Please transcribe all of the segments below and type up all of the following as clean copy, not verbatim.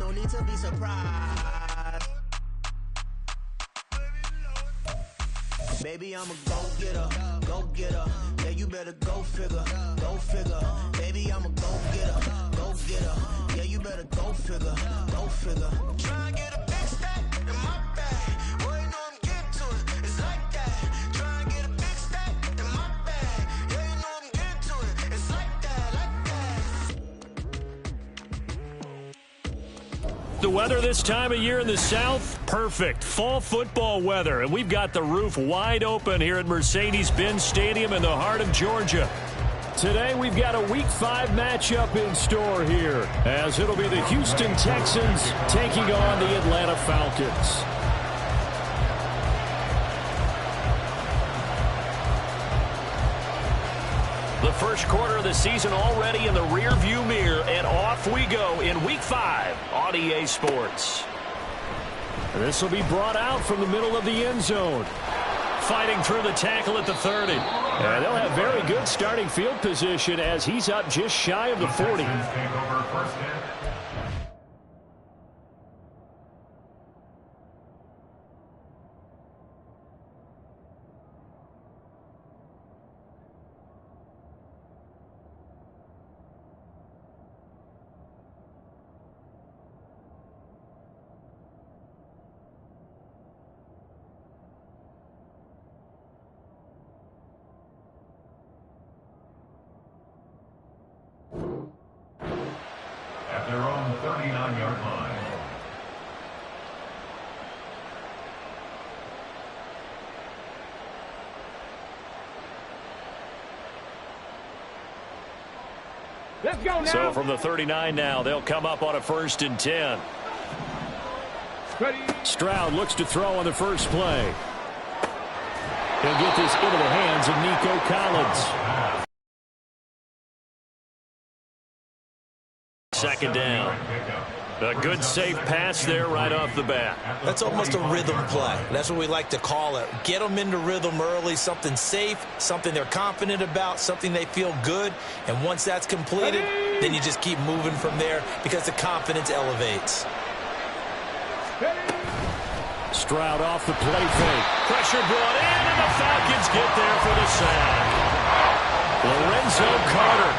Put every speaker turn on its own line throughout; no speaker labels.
no need to be surprised. Baby, I'm a go-getter, go-getter. Yeah, you better go figure, go figure. Baby, I'm a go-getter, go-getter. Yeah, you better go figure, go figure. Try and get a big stack in my bag. Boy, you know I'm getting to it. It's like that. Try and get a big stack in my bag. Yeah, you know I'm getting to it. It's like that, like that.
The weather this time of year in the South, perfect. Fall football weather, and we've got the roof wide open here at Mercedes-Benz Stadium in the heart of Georgia. Today, we've got a Week 5 matchup in store here, as it'll be the Houston Texans taking on the Atlanta Falcons. The first quarter of the season already in the rearview mirror, and off we go in Week 5 on EA Sports. This will be brought out from the middle of the end zone. Fighting through the tackle at the 30. And they'll have very good starting field position as he's up just shy of the 40.
At their own 39-yard line.
Let's go now.
So from the 39 now, they'll come up on a 1st and 10.
Ready.
Stroud looks to throw on the first play. He'll get this into the hands of Nico Collins. Second down. A good safe pass there right off the bat.
That's almost a rhythm play. That's what we like to call it. Get them into rhythm early, something safe, something they're confident about, something they feel good. And once that's completed, then you just keep moving from there because the confidence elevates.
Stroud off the play fake. Pressure brought in, and the Falcons get there for the sack. Lorenzo Carter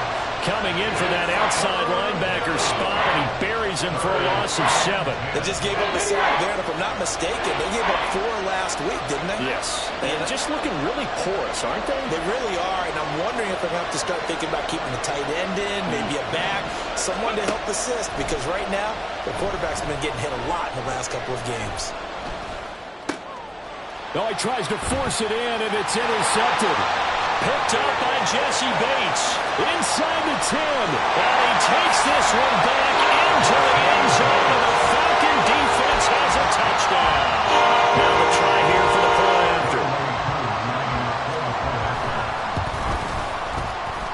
coming in for that outside linebacker spot, and he buries him for a loss of 7.
They just gave up a sack there, and if I'm not mistaken, they gave up 4 last week, didn't they?
Yes. And just looking really porous, aren't they?
They really are, and I'm wondering if they're going to have to start thinking about keeping the tight end in, maybe a back, someone to help assist, because right now, the quarterback's been getting hit a lot in the last couple of games.
Oh, he tries to force it in, and it's intercepted. Picked up by Jesse Bates. Inside the 10. And he takes this one back into the end zone. And the Falcon defense has a touchdown. Now the try here for the point after.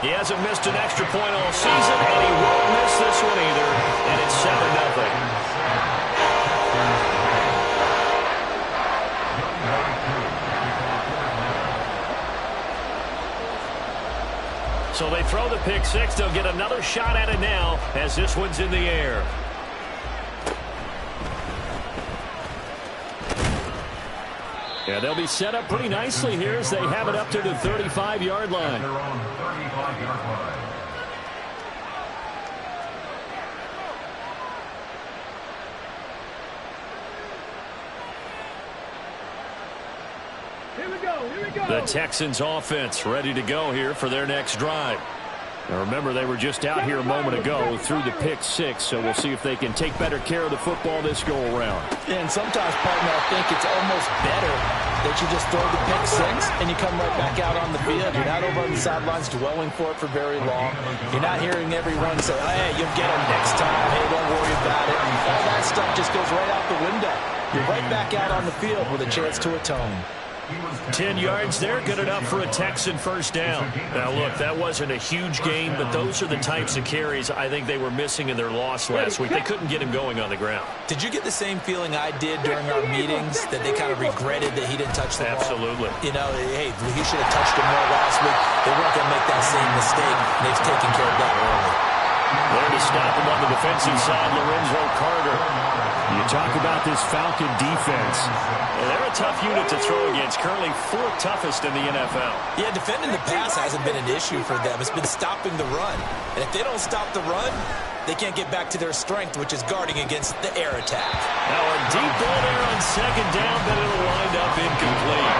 He hasn't missed an extra point all season, and he won't miss this one either. And it's 7-0. So they throw the pick six. They'll get another shot at it now as this one's in the air. Yeah, they'll be set up pretty nicely here as they have it up to the 35-yard line.
Their own 35-yard line.
Here we go. Here we go.
The Texans offense ready to go here for their next drive. Now remember, they were just out here a moment ago through the pick six, so we'll see if they can take better care of the football this go-around.
And sometimes, partner, I think it's almost better that you just throw the pick six and you come right back out on the field. You're not over on the sidelines dwelling for it for very long. You're not hearing every run say, hey, you'll get them next time. Hey, don't worry about it. All that stuff just goes right out the window. You're right back out on the field with a chance to atone.
10 yards there, good enough for a Texan first down. Now, look, that wasn't a huge gain, but those are the types of carries I think they were missing in their loss last week. They couldn't get him going on the ground.
Did you get the same feeling I did during our meetings, that they kind of regretted that he didn't touch the ball?
Absolutely.
You know, hey, he should have touched it more last week. They weren't going to make that same mistake, and they've taken care of that early.
There to stop him on the defensive side, Lorenzo Carter.
You talk about this Falcon defense.
They're a tough unit to throw against, currently 4th toughest in the NFL.
Yeah, defending the pass hasn't been an issue for them. It's been stopping the run. And if they don't stop the run, they can't get back to their strength, which is guarding against the air attack.
Now a deep ball there on 2nd down, but it'll wind up incomplete.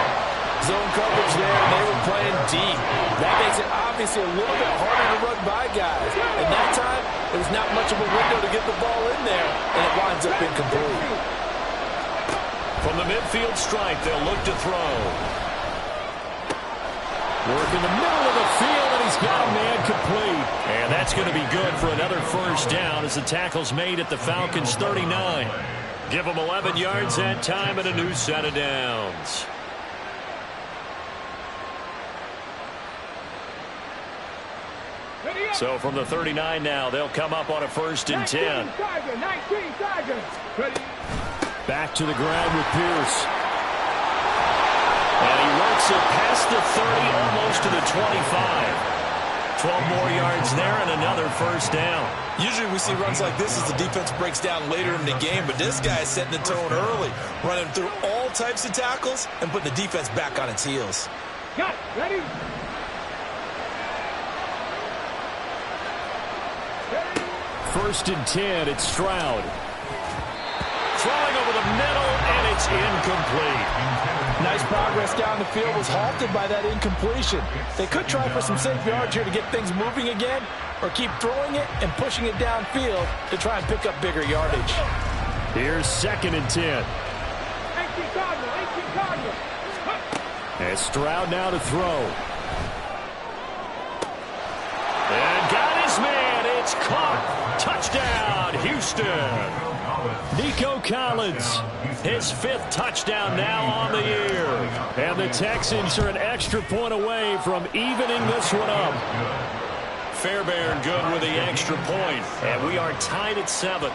Zone coverage there, and they were playing deep. That makes it obviously a little bit harder to run by guys. And that time, there was not much of a window to get the ball in there, and it winds up incomplete.
From the midfield stripe, they'll look to throw. Work in the middle of the field, and he's got a man complete. And that's going to be good for another 1st down as the tackle's made at the Falcons' 39. Give them 11 yards that time and a new set of downs. So from the 39 now, they'll come up on a 1st and 10.
Back to the ground with Pierce.
And he works it past the 30, almost to the 25. 12 more yards there and another 1st down.
Usually we see runs like this as the defense breaks down later in the game, but this guy is setting the tone early, running through all types of tackles and putting the defense back on its heels.
Got it. Ready?
1st and 10, it's Stroud.
Throwing over the middle, and it's incomplete.
Nice progress down the field was halted by that incompletion. They could try for some safe yards here to get things moving again, or keep throwing it and pushing it downfield to try and pick up bigger yardage.
Here's 2nd and 10. And Stroud now to throw.
And got his man. It's caught. Touchdown, Houston.
Nico Collins,
his 5th touchdown now on the year.
And the Texans are an extra point away from evening this one up.
Fairbairn good with the extra point. And we are tied at 7.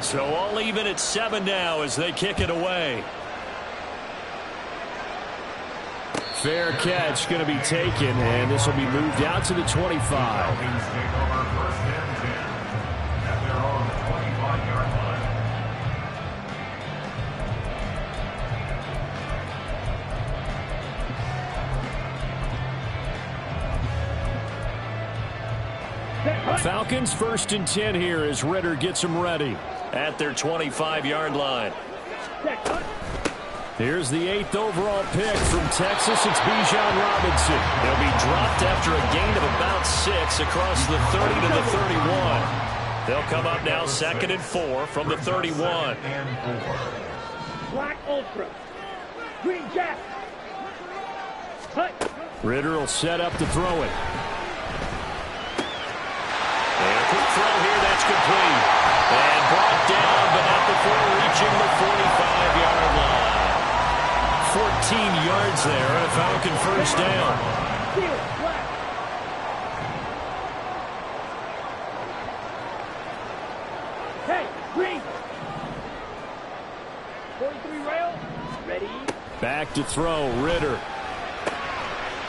So all even at 7 now as they kick it away.
Fair catch going to be taken, and this will be moved out to the 25. Falcons 1st and 10 here as Ritter gets them ready.
At their 25-yard line.
Here's the 8th overall pick from Texas. It's Bijan Robinson.
He'll be dropped after a gain of about 6 across the 30 to the 31. They'll come up now 2nd and 4 from the 31.
Black Ultra. Green Jack.
Ritter will set up to throw it.
And a quick throw here, that's complete. And brought down, but not before reaching the 45-yard line. 14 yards there, and a Falcon 1st down.
Hey, green. 43 rail. Ready.
Back to throw, Ritter.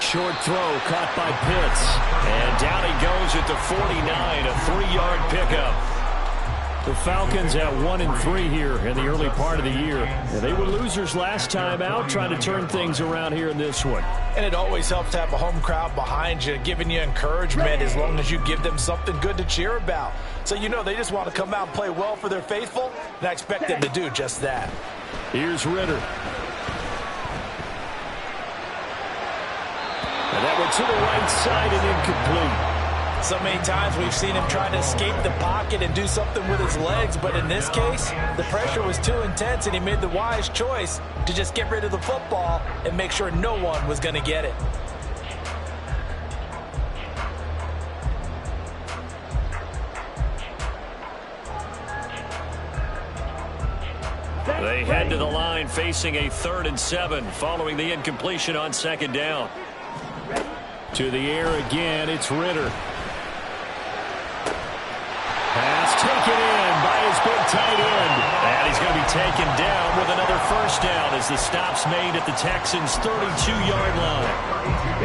Short throw caught by Pitts.
And down he goes at the 49, a 3-yard pickup.
The Falcons at 1-3 here in the early part of the year. And they were losers last time out, trying to turn things around here in this one.
And it always helps to have a home crowd behind you, giving you encouragement as long as you give them something good to cheer about. So you know they just want to come out and play well for their faithful, and I expect them to do just that.
Here's Ritter. And that went to the right side and incomplete.
So many times we've seen him try to escape the pocket and do something with his legs, but in this case, the pressure was too intense and he made the wise choice to just get rid of the football and make sure no one was going to get it.
They head to the line facing a 3rd and 7 following the incompletion on 2nd down.
To the air again, it's Ritter. Pass taken in by his big tight end.
And
And he's going to be taken down with another first down as the stop's made at the Texans' 32-yard line.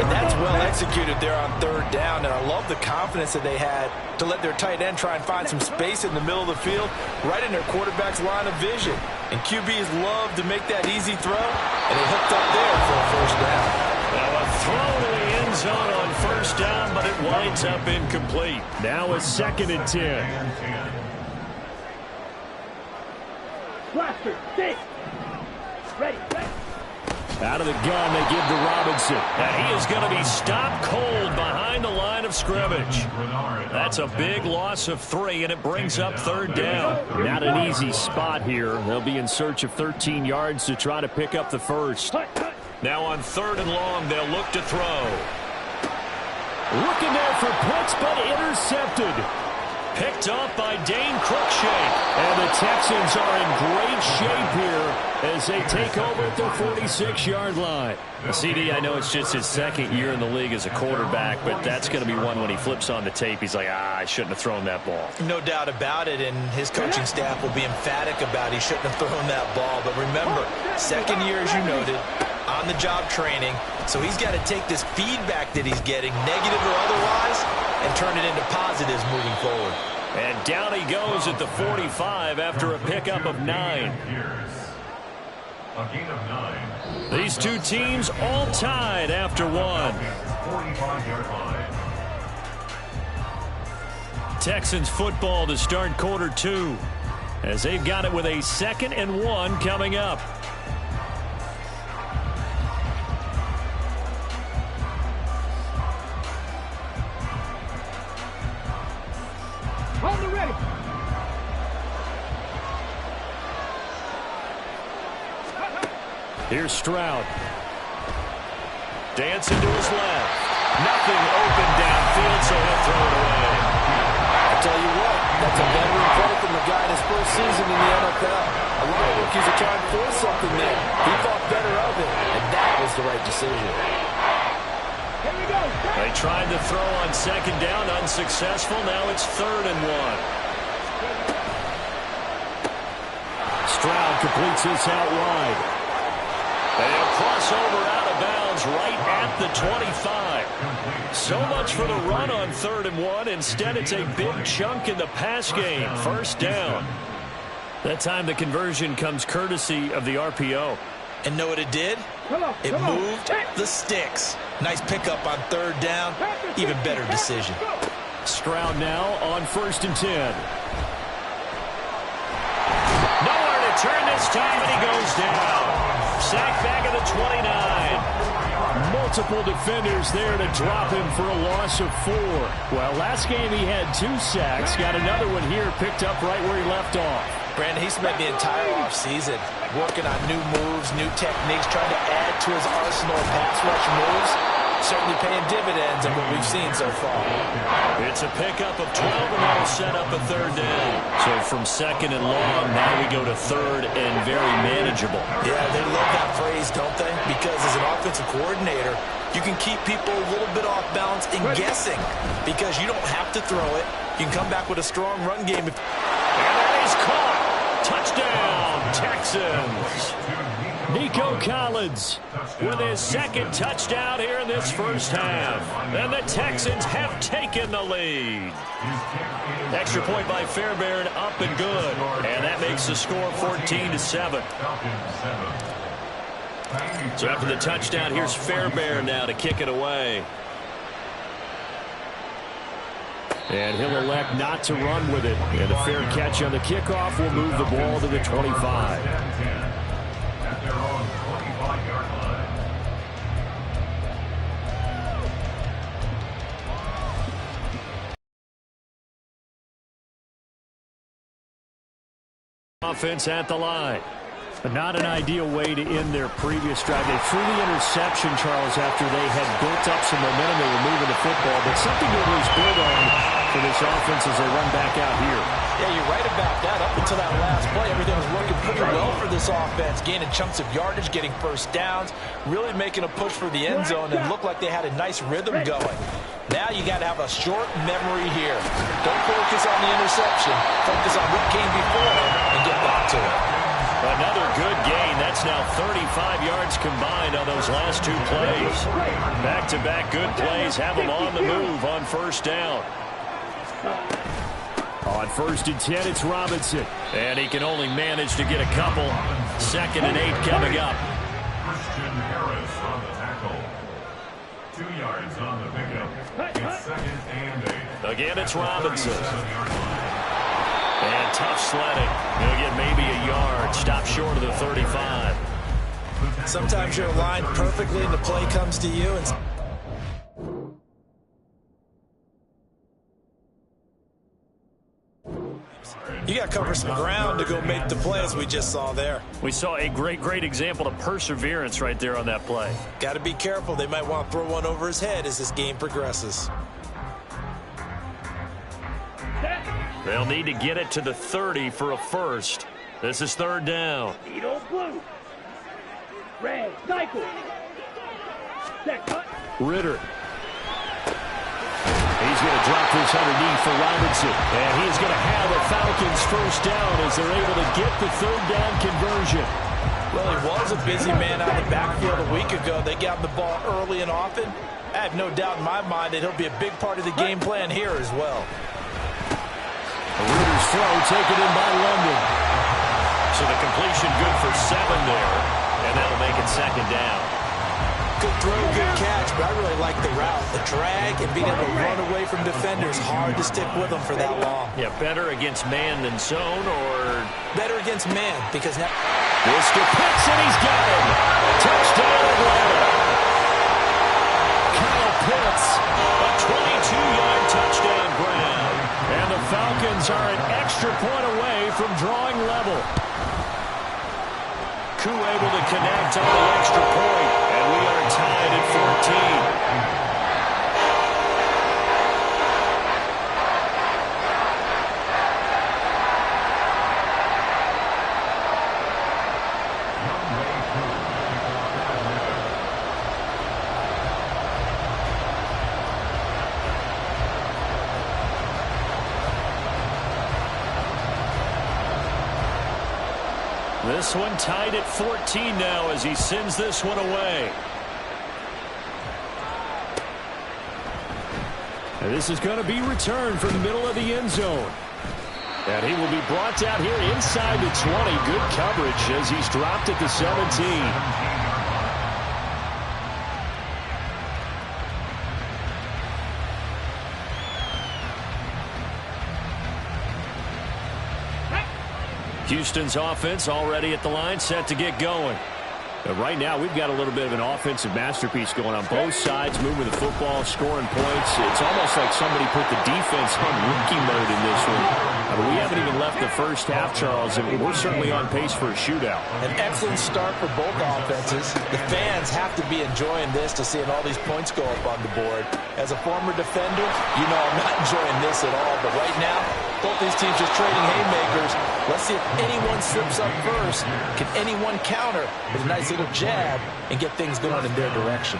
And that's well executed there on third down. And I love the confidence that they had to let their tight end try and find some space in the middle of the field, right in their quarterback's line of vision. And QBs love to make that easy throw, and they hooked up there for a first down.
Now a throw to the end zone on first down, but it winds up incomplete. Now a 2nd and 10.
Blaster, stay. Ready.
Out of the gun, they give to Robinson. And he is going to be stopped cold behind the line of scrimmage. That's a big loss of 3, and it brings up third down. Not an easy spot here. They'll be in search of 13 yards to try to pick up the first. Now on 3rd and long, they'll look to throw. Looking there for Pitts, but intercepted. Picked off by Dane Cruikshank. And the Texans are in great shape here as they take over at their 46-yard line. CD, I know it's just his 2nd year in the league as a quarterback, but that's going to be one when he flips on the tape. He's like, I shouldn't have thrown that ball.
No doubt about it, and his coaching staff will be emphatic about he shouldn't have thrown that ball. But remember, 2nd year, as you noted, on-the-job training, so he's got to take this feedback that he's getting, negative or otherwise, and turn it into positives moving forward.
And down he goes at the 45 after a pickup of 9.
A gain of 9.
These two teams all tied after 1.
45-yard line.
Texans football to start quarter 2 as they've got it with a 2nd and 1 coming up.
On the ready.
Here's Stroud. Dancing to his left. Nothing open downfield, so he'll throw it away.
I tell you what, that's a veteran play from the guy in his first season in the NFL. A lot of rookies are trying to force something there. He thought better of it, and that was the right decision.
Here we go.
They tried to throw on 2nd down, unsuccessful. Now it's 3rd and 1. Stroud completes this out wide. They'll cross over out of bounds right at the 25. So much for the run on 3rd and 1. Instead, it's a big chunk in the pass game. First down. That time the conversion comes courtesy of the RPO.
And know what it did? It moved the sticks. Nice pickup on 3rd down. Even better decision.
Stroud now on 1st and 10. Nowhere to turn this time, and he goes down. Sacked back at the 29. Multiple defenders there to drop him for a loss of 4. Well, last game he had 2 sacks. Got another one here picked up right where he left off.
Brandon, he spent the entire offseason working on new moves, new techniques, trying to add to his arsenal of pass rush moves. Certainly paying dividends in what we've seen so far.
It's a pickup of 12, and that'll set up a 3rd down. So from 2nd and long, now we go to 3rd and very manageable.
Yeah, they love that phrase, don't they? Because as an offensive coordinator, you can keep people a little bit off balance and guessing because you don't have to throw it. You can come back with a strong run game.
And that is caught. Touchdown, Texans. Nico Collins with his 2nd touchdown here in this first half. And the Texans have taken the lead. Extra point by Fairbairn, up and good. And that makes the score 14-7. So after the touchdown, here's Fairbairn now to kick it away. And he'll elect not to run with it. And a fair catch on the kickoff will move the ball to the 25.
At their own 25-yard line.
Offense at the line. But not an ideal way to end their previous drive. They threw the interception, Charles, after they had built up some momentum. They were moving the football, but something to at least build on for this offense as they run back out here.
Yeah, you're right about that. Up until that last play, everything was working pretty well for this offense, gaining chunks of yardage, getting first downs, really making a push for the end zone, and looked like they had a nice rhythm going. Now you got to have a short memory here. Don't focus on the interception. Focus on what came before and get back to it.
good gain. That's now 35 yards combined on those last 2 plays. Back-to-back good plays have them on the move on first down.
On 1st and 10, it's Robinson.
And he can only manage to get a couple. 2nd and 8 coming up.
Christian Harris on the tackle. 2 yards on the pickup. It's 2nd and 8.
Again, it's Robinson. And tough sledding. He'll get maybe a yard. Stop short of the 35.
Sometimes you're aligned perfectly and the play comes to you. And you got to cover some ground to go make the play, as we just saw there.
We saw a great example of perseverance right there on that play.
Got to be careful. They might want to throw one over his head as this game progresses.
They'll need to get it to the 30 for a first. This is 3rd down.
Edo blue. Red, cycle. Set, cut.
Ritter. He's going to drop this underneath for Robinson. And he's going to have the Falcons first down as they're able to get the 3rd down conversion.
Well, he was a busy man out of the backfield a week ago. They got him the ball early and often. I have no doubt in my mind that he'll be a big part of the game plan here as well.
Ritter's throw taken in by London.
So the completion good for 7 there. And that'll make it 2nd down.
Good throw, good catch, but I really like the route. The drag and being able to run away from defenders, hard to stick with them for that long.
Yeah, better against man than zone, or
better against man, because now
Worcester picks and he's got him. Touchdown Atlanta. Kyle Pitts,
a 22-yard touchdown grab.
And the Falcons are an extra point away from drawing level.
Koo able to connect on the extra point, and we are tied at 14. This one tied at 14 now as he sends this one away.
And this is going to be returned from the middle of the end zone. And he will be brought down here inside the 20. Good coverage as he's dropped at the 17.
Houston's offense already at the line, set to get going.
But right now, we've got a little bit of an offensive masterpiece going on both sides, moving the football, scoring points. It's almost like somebody put the defense on rookie mode in this one. I mean, we haven't even left the first half, Charles, and we're certainly on pace for a shootout.
An excellent start for both offenses. The fans have to be enjoying this to seeing all these points go up on the board. As a former defender, you know I'm not enjoying this at all. But right now, both these teams just trading haymakers. Let's see if anyone slips up first. Can anyone counter with a nice little jab and get things going in their direction?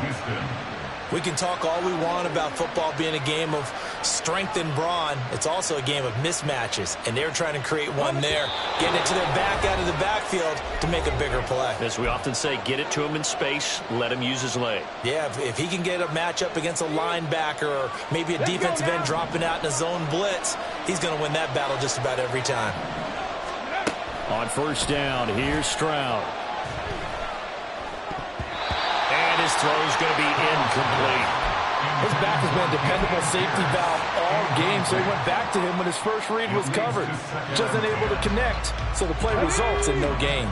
We can talk all we want about football being a game of strength and brawn. It's also a game of mismatches, and they're trying to create one there. Getting it to their back out of the backfield to make a bigger play.
As we often say, get it to him in space, let him use his leg.
Yeah, if he can get a matchup against a linebacker or maybe a defensive end dropping out in a zone blitz, he's going to win that battle just about every time.
On first down, here's Stroud.
And his throw is going to be incomplete.
His back has been a dependable safety valve all game, so he went back to him when his first read was covered. Just unable to connect, so the play results in no gain.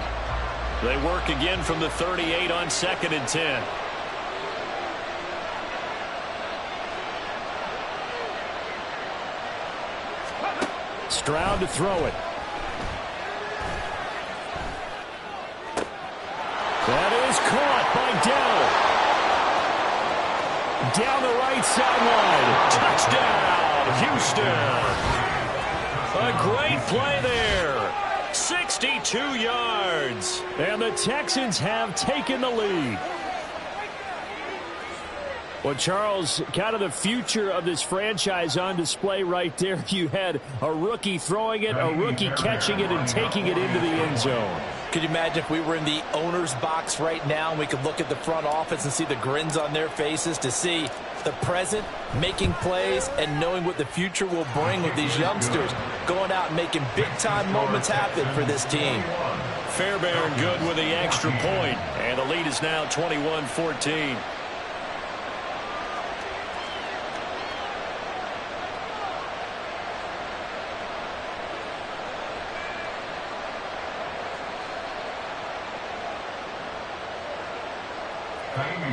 They work again from the 38 on 2nd and 10.
Stroud to throw it. That is caught by Dell. Down the right sideline. Touchdown, Houston. A great play there. 62 yards. And the Texans have taken the lead. Well, Charles, kind of the future of this franchise on display right there. You had a rookie throwing it, a rookie catching it, and taking it into the end zone.
Could you imagine if we were in the owner's box right now and we could look at the front office and see the grins on their faces, to see the present making plays and knowing what the future will bring with these youngsters going out and making big-time moments happen for this team.
Fairbairn good with the extra point, and the lead is now 21-14.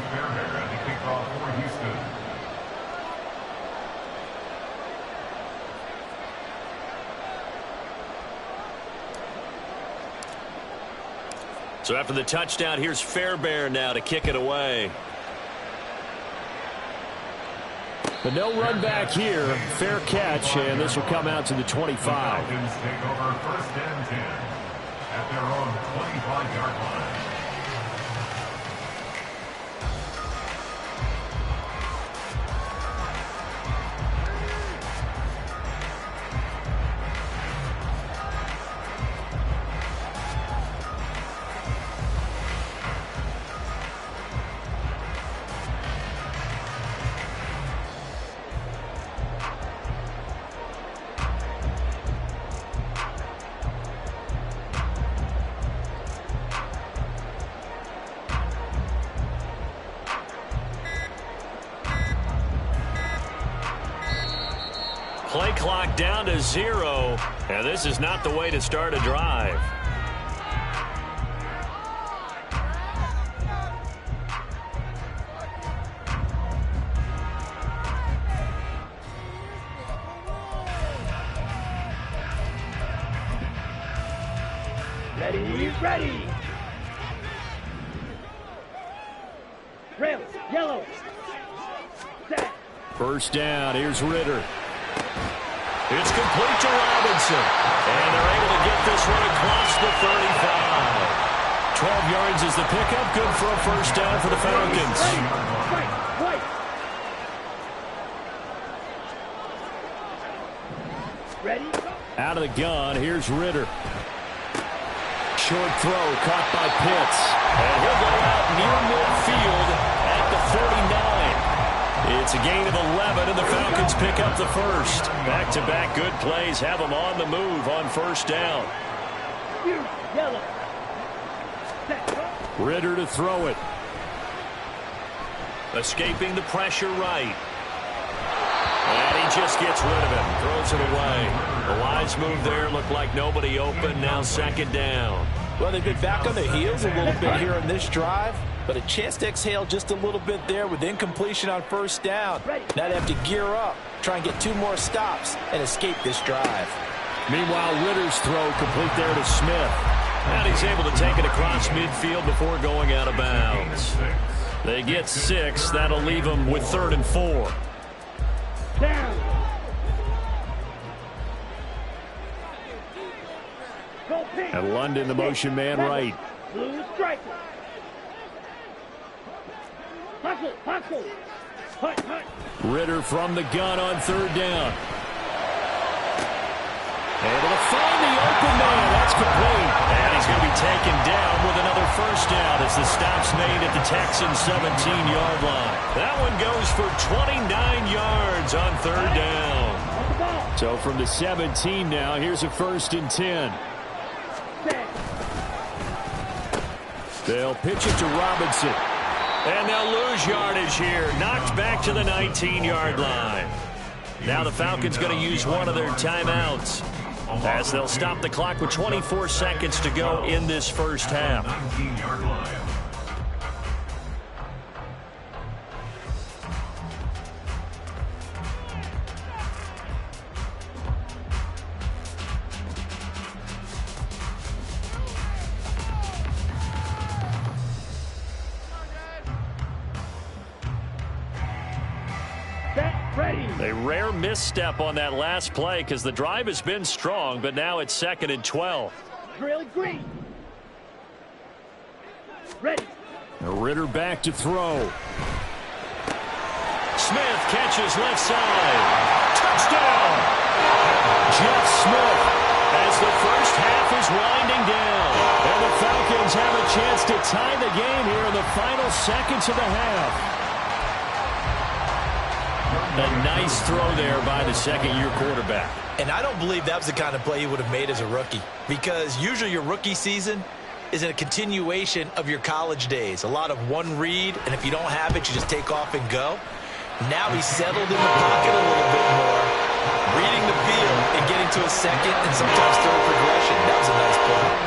Fairbairn at the kickoff for Houston.
So after the touchdown, here's Fairbairn now to kick it away.
But no run back here. Fair catch, and this will come out to the 25.
The Falcons take over 1st and 10 at their own 25-yard line.
Play clock down to 0, and this is not the way to start a drive.
Ready. Rails, yellow. Set.
First down, here's Ritter. It's complete to Robinson, and they're able to get this one across the 35. 12 yards is the pickup, good for a first down for the Falcons.
Right. Ready?
Out of the gun, here's Ritter. Short throw, caught by Pitts. And he'll go out near midfield at the 49. It's a gain of 11, and the Falcons pick up the first. Back-to-back good plays have them on the move on first down.
Yellow.
Ritter to throw it. Escaping the pressure right. And he just gets rid of it. Throws it away. A wise move there. Looked like nobody open. Now second down.
Well, they've been back on their heels a little bit here on this drive, but a chance to exhale just a little bit there with incompletion on first down. Now they have to gear up, try and get 2 more stops, and escape this drive.
Meanwhile, Ritter's throw complete there to Smith. And he's able to take it across midfield before going out of bounds. They get 6. That'll leave them with 3rd and 4.
Down.
And London, the motion man right.
Blue striker. Hustle. Hunt.
Ritter from the gun on 3rd down. Able to find the open man. That's complete. And he's going to be taken down with another first down as the stop's made at the Texans' 17-yard line. That one goes for 29 yards on 3rd down. So from the 17 now, here's a 1st and 10. They'll pitch it to Robinson. And they'll lose yardage here. Knocked back to the 19-yard line. Now the Falcons going to use one of their timeouts, as they'll stop the clock with 24 seconds to go in this first half.
19-yard line.
A rare misstep on that last play because the drive has been strong, but now it's 2nd and 12.
Drill green. Ready.
Ritter back to throw. Smith catches left side. Touchdown! Jeff Smith as the first half is winding down. And the Falcons have a chance to tie the game here in the final seconds of the half. A nice throw there by the second-year quarterback.
And I don't believe that was the kind of play he would have made as a rookie, because usually your rookie season is a continuation of your college days. A lot of one read, and if you don't have it, you just take off and go. Now he's settled in the pocket a little bit more, reading the field and getting to a second and sometimes third progression. That was a nice play.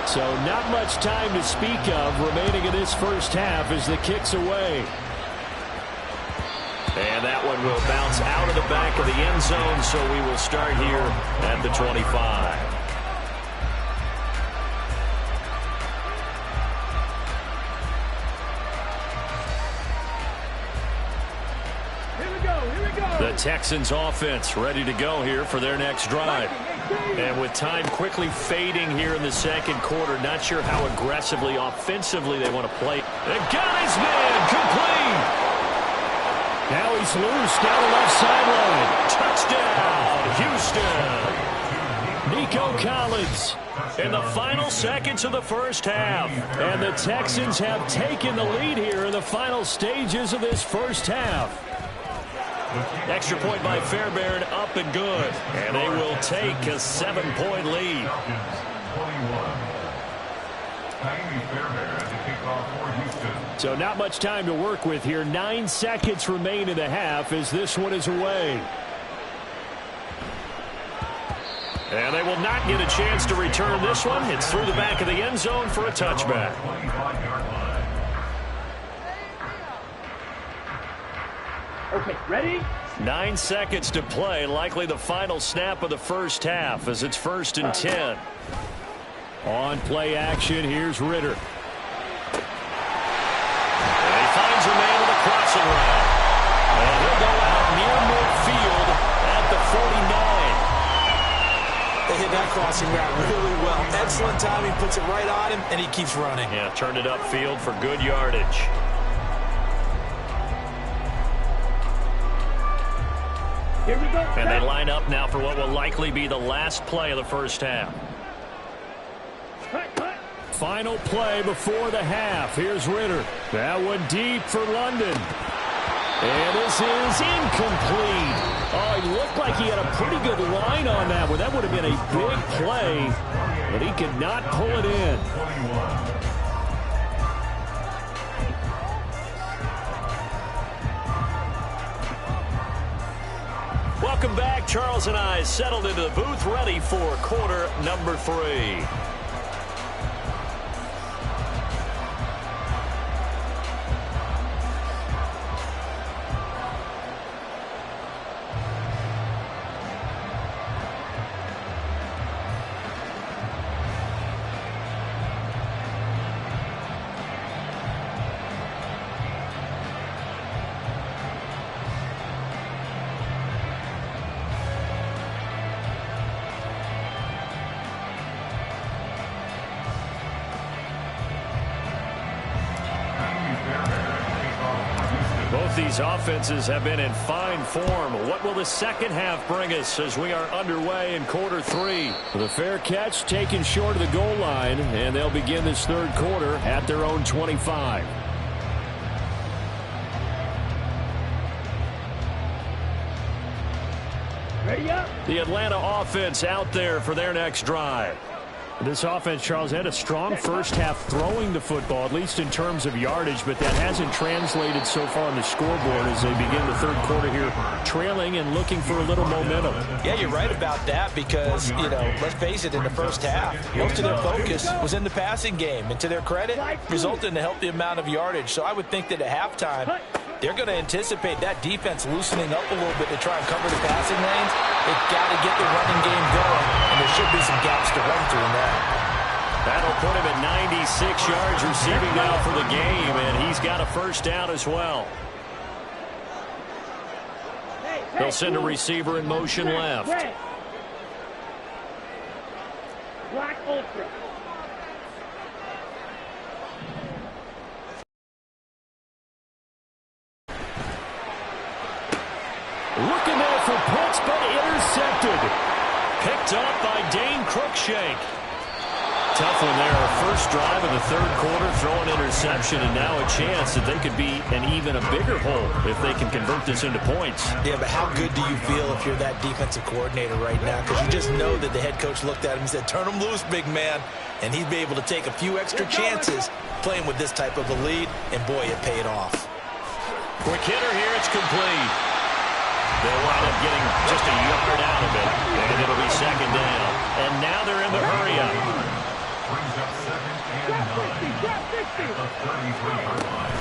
So not much time to speak of remaining in this first half as the kick's away. And that one will bounce out of the back of the end zone, so we will start here at the 25. The Texans offense ready to go here for their next drive. And with time quickly fading here in the second quarter, not sure how aggressively, offensively they want to play. They got his man complete. Now he's loose down the left sideline. Touchdown, Houston. Nico Collins in the final seconds of the first half. And the Texans have taken the lead here in the final stages of this first half. Extra point by Fairbairn, up and good. And they will take a 7-point lead. So not much time to work with here. 9 seconds remain in the half as this one is away. And they will not get a chance to return this one. It's through the back of the end zone for a touchback.
Okay, ready?
9 seconds to play, likely the final snap of the first half as it's 1st and 10. On play action, here's Ritter. And he finds a man with a crossing route. And he'll go out near midfield at the 49.
They hit that crossing route really well. Excellent timing, puts it right on him, and he keeps running.
Yeah, turned it upfield for good yardage.
Here we go.
And they line up now for what will likely be the last play of the first half. Final play before the half. Here's Ritter. That one deep for London. And this is incomplete. Oh, he looked like he had a pretty good line on that one. That would have been a big play, but he could not pull it in. Welcome back. Charles and I settled into the booth, ready for quarter number 3. Both these offenses have been in fine form. What will the second half bring us as we are underway in quarter 3? The fair catch taken short of the goal line, and they'll begin this third quarter at their own 25.
Ready up.
The Atlanta offense out there for their next drive. This offense, Charles, had a strong first half throwing the football, at least in terms of yardage, but that hasn't translated so far on the scoreboard as they begin the third quarter here, trailing and looking for a little momentum.
Yeah, you're right about that because, let's face it, in the first half, most of their focus was in the passing game. And to their credit, resulted in a healthy amount of yardage. So I would think that at halftime, they're going to anticipate that defense loosening up a little bit to try and cover the passing lanes. They've got to get the running game going, and there should be some gaps to run through in that.
That'll put him at 96 yards receiving now for the game, and he's got a first down as well. They'll send a receiver in motion left.
Black Ultra.
Looking there for Pitts, but picked up by Dane Cruikshank. Tough one there. First drive of the third quarter, throw an interception, and now a chance that they could be an even a bigger hole if they can convert this into points.
Yeah, but how good do you feel if you're that defensive coordinator right now? Because you just know that the head coach looked at him and said, turn him loose, big man. And he'd be able to take a few extra chances playing with this type of a lead, and boy, it paid off.
Quick hitter here, it's complete. They'll wind up getting just a yard out of it, and it'll be second down. And now they're in the hurry-up.
Brings up second and 9 at the 33-yard line.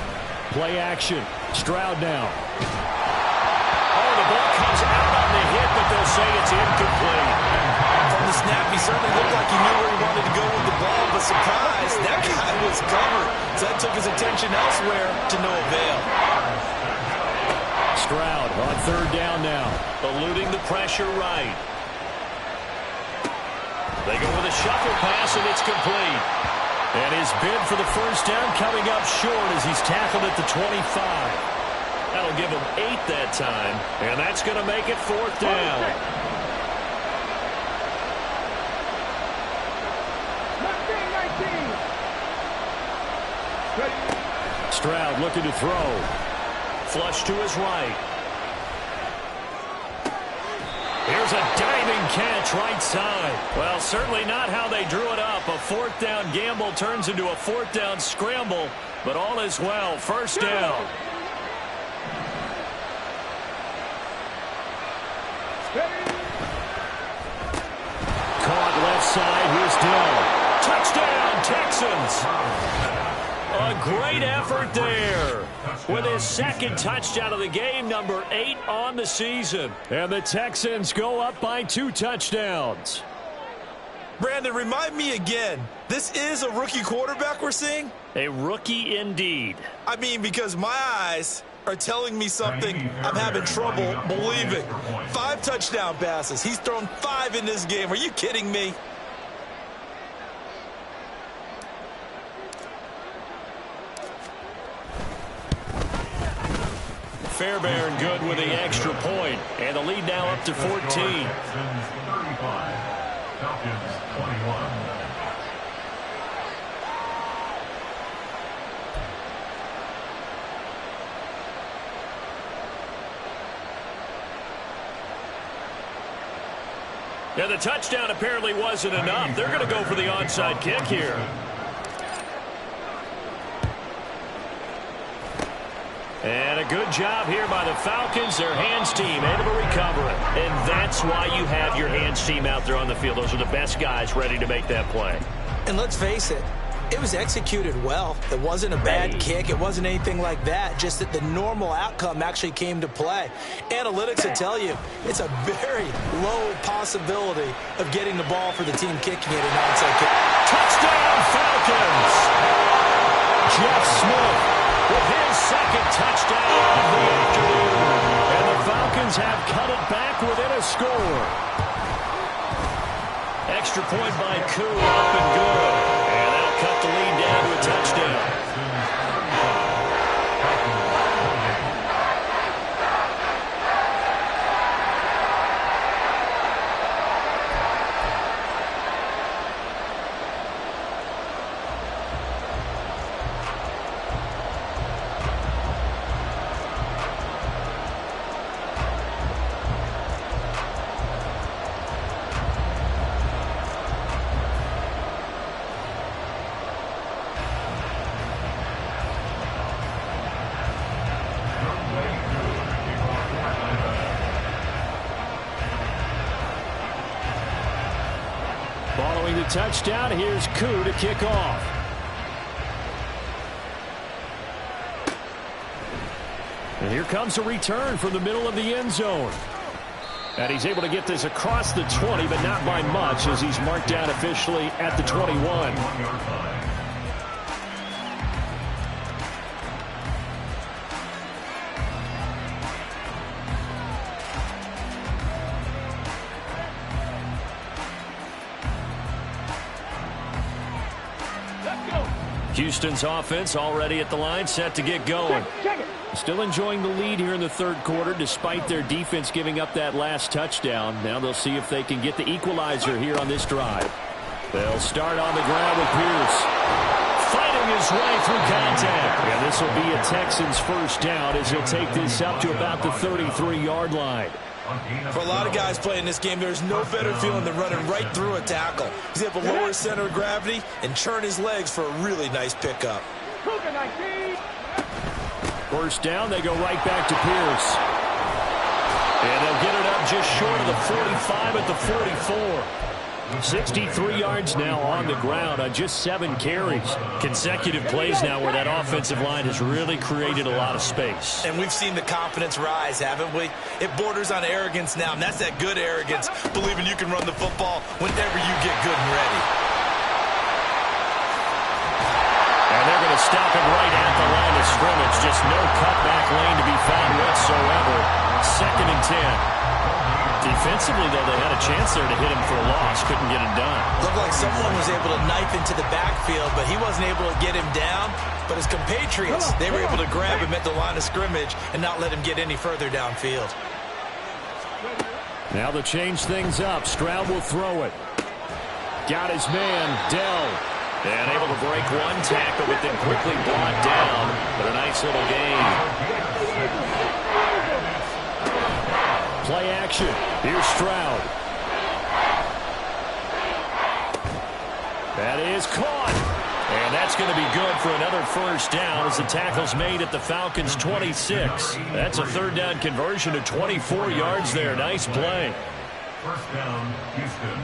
Play action. Stroud now. Oh, the ball comes out on the hit, but they'll say it's incomplete.
From the snap, he certainly looked like he knew where he wanted to go with the ball, but surprise, that guy was covered. So that took his attention elsewhere to no avail.
Stroud on third down now, eluding the pressure right. They go with a shuffle pass, and it's complete. And his bid for the first down coming up short as he's tackled at the 25. That'll give him 8 that time, and that's going to make it fourth down. Stroud looking to throw. Flush to his right. Here's a diving catch right side. Well, certainly not how they drew it up. A fourth down gamble turns into a fourth down scramble, but all is well. First down. Caught left side. Here's Dell. Touchdown, Texans. A great effort there with his second touchdown of the game, number 8 on the season. And the Texans go up by 2 touchdowns.
Brandon, remind me again, this is a rookie quarterback we're seeing?
A rookie indeed.
I mean, because my eyes are telling me something I'm having trouble believing. 5 touchdown passes. He's thrown 5 in this game. Are you kidding me?
Fairbairn good with the extra point, and the lead now up to 14.
Texans 35, Falcons 21.
Yeah, the touchdown apparently wasn't enough. They're going to go for the onside kick here. And a good job here by the Falcons. Their hands team able to recover it. And that's why you have your hands team out there on the field. Those are the best guys ready to make that play.
And let's face it, it was executed well. It wasn't a bad kick. It wasn't anything like that. Just that the normal outcome actually came to play. Analytics will tell you it's a very low possibility of getting the ball for the team kicking it an onside kick.
Touchdown, Falcons! Jeff Smith with his second touchdown of the afternoon. And the Falcons have cut it back within a score. Extra point by Koo, up and good. And that'll cut the lead down to a touchdown. Following the touchdown, here's Koo to kick off. And here comes a return from the middle of the end zone. And he's able to get this across the 20, but not by much, as he's marked down officially at the 21. Houston's offense already at the line, set to get going.
Check it.
Still enjoying the lead here in the third quarter, despite their defense giving up that last touchdown. Now they'll see if they can get the equalizer here on this drive. They'll start on the ground with Pierce. Fighting his way through contact. And this will be a Texans first down as he'll take this up to about the 33-yard line.
For a lot of guys playing this game, there's no better feeling than running right through a tackle. He's able to lower his center of gravity and churn his legs for a really nice pickup.
First down, they go right back to Pierce. And they'll get it up just short of the 45 at the 44. 63 yards now on the ground on just 7 carries. Consecutive plays now where that offensive line has really created a lot of space.
And we've seen the confidence rise, haven't we? It borders on arrogance now, and that's that good arrogance, believing you can run the football whenever you get good and ready.
And they're going to stop it right at the line of scrimmage. Just no cutback lane to be found whatsoever. 2nd and 10. Defensively, though, they had a chance there to hit him for a loss. Couldn't get it done.
Looked like someone was able to knife into the backfield, but he wasn't able to get him down. But his compatriots, they were able to grab him at the line of scrimmage and not let him get any further downfield.
Now they'll change things up. Stroud will throw it. Got his man, Dell. And able to break one tackle, but then quickly brought down. But a nice little gain. Play action. Here's Stroud. That is caught. And that's going to be good for another first down as the tackle's made at the Falcons' 26. That's a 3rd down conversion to 24 yards there. Nice play.
First down, Houston.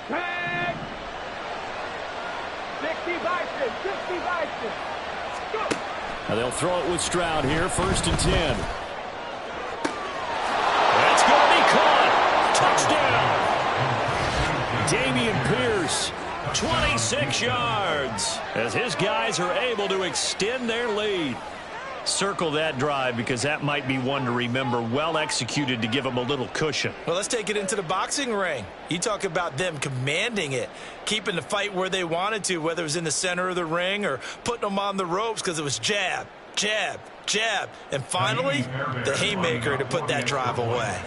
Tag. 60 Bison. 60 Bison. Go.
Now they'll throw it with Stroud here. 1st and 10. That's going to be caught. Touchdown. Dameon Pierce, 26 yards, as his guys are able to extend their lead. Circle that drive because that might be one to remember. Well executed to give them a little cushion.
Well, let's take it into the boxing ring. You talk about them commanding it, keeping the fight where they wanted to, whether it was in the center of the ring or putting them on the ropes because it was jab, jab, jab. And finally, the haymaker to put that drive away.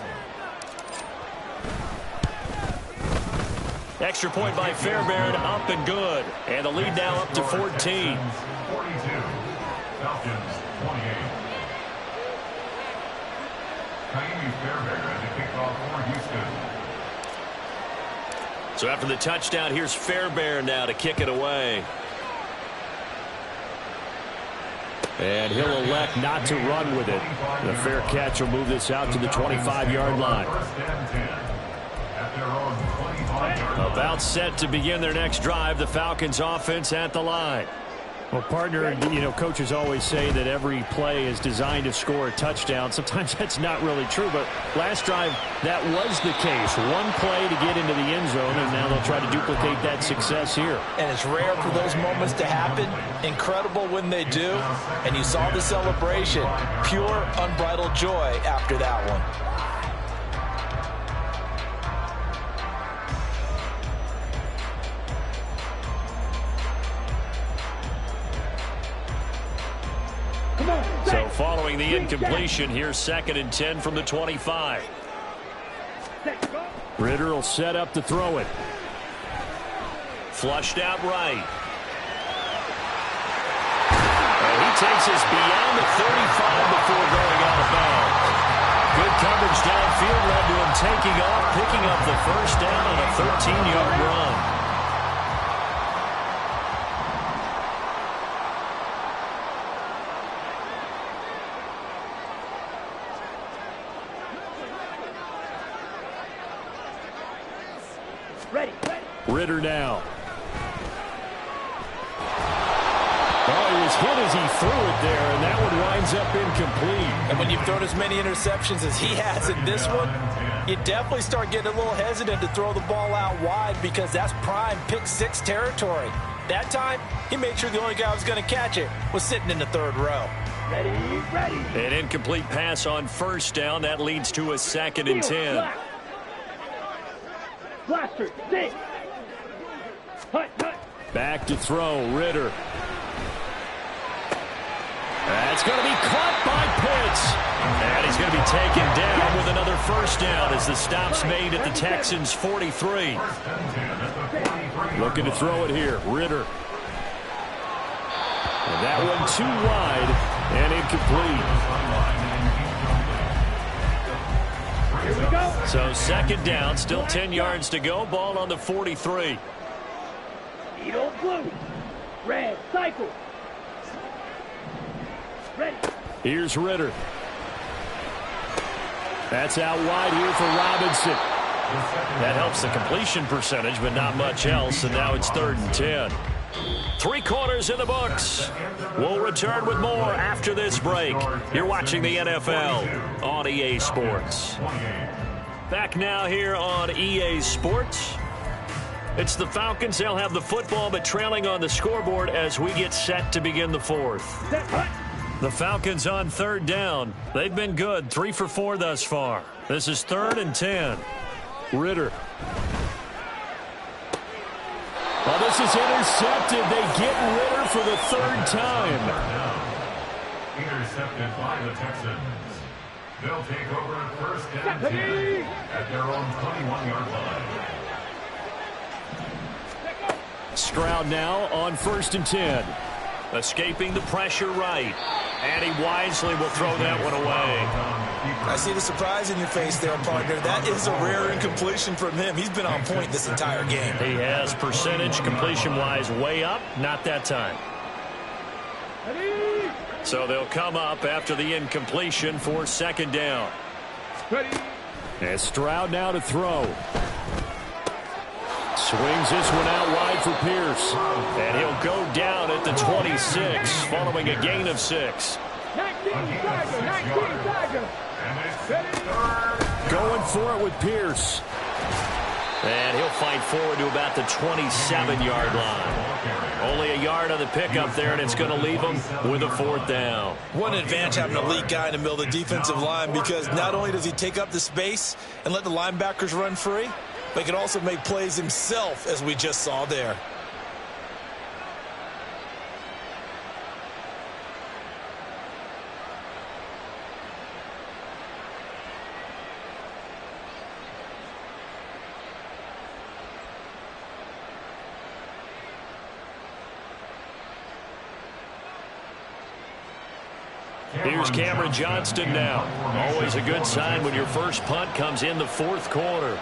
Extra point by Fairbairn, up and good. And the lead now up to 14.
42. Falcons, 28. Fairbairn at the kickoff for Houston.
So after the touchdown, here's Fairbairn now to kick it away. And he'll elect not to run with it. The fair catch will move this out to the 25-yard line. About set to begin their next drive. The Falcons offense at the line. Well, partner, you know, coaches always say that every play is designed to score a touchdown. Sometimes that's not really true, but last drive, that was the case. One play to get into the end zone, and now they'll try to duplicate that success here.
And it's rare for those moments to happen. Incredible when they do. And you saw the celebration. Pure, unbridled joy after that one.
So following the incompletion, here's 2nd and 10 from the 25. Ritter will set up to throw it. Flushed out right. And he takes us beyond the 35 before going out of bounds. Good coverage downfield led to him taking off, picking up the first down on a 13-yard run. Ritter now. Oh, he was hit as he threw it there, and that one winds up incomplete.
And when you've thrown as many interceptions as he has in this one, you definitely start getting a little hesitant to throw the ball out wide because that's prime pick six territory. That time, he made sure the only guy who was going to catch it was sitting in the third row.
An incomplete pass on first down. That leads to a 2nd and 10.
Blaster, dig.
Back to throw, Ritter. That's going to be caught by Pitts. And he's going to be taken down with another first down as the stop's made at the Texans' 43. Looking to throw it here, Ritter. And that one too wide and incomplete. So 2nd down, still 10 yards to go. Ball on the 43.
Needle blue. Red, cycle. Ready.
Here's Ritter. That's out wide here for Robinson. That helps the completion percentage, but not much else, and now it's 3rd and 10. 3 quarters in the books. We'll return with more after this break. You're watching the NFL on EA Sports. Back now here on EA Sports. It's the Falcons. They'll have the football, but trailing on the scoreboard as we get set to begin the 4th. The Falcons on 3rd down. They've been good, 3 for 4 thus far. This is 3rd and 10. Ritter. Well, this is intercepted. They get Ritter for the 3rd time.
Intercepted by the Texans. They'll take over 1st and 10 at their own 21-yard line.
Stroud now on 1st and 10. Escaping the pressure right. And he wisely will throw that one away.
I see the surprise in your face there, partner. That is a rare incompletion from him. He's been on point this entire game.
He has percentage completion-wise way up. Not that time. So they'll come up after the incompletion for 2nd down. And Stroud now to throw. Swings this one out wide for Pierce. And he'll go down at the 26 following a gain of 6.
19 Tiger.
Going for it with Pierce. And he'll fight forward to about the 27-yard line. Only a yard on the pickup there, and it's going to leave him with a 4th down.
What an advantage having an elite guy in the middle of the defensive line, because not only does he take up the space and let the linebackers run free, but he can also make plays himself, as we just saw there.
Here's Cameron Johnston now. Always a good sign when your first punt comes in the 4th quarter.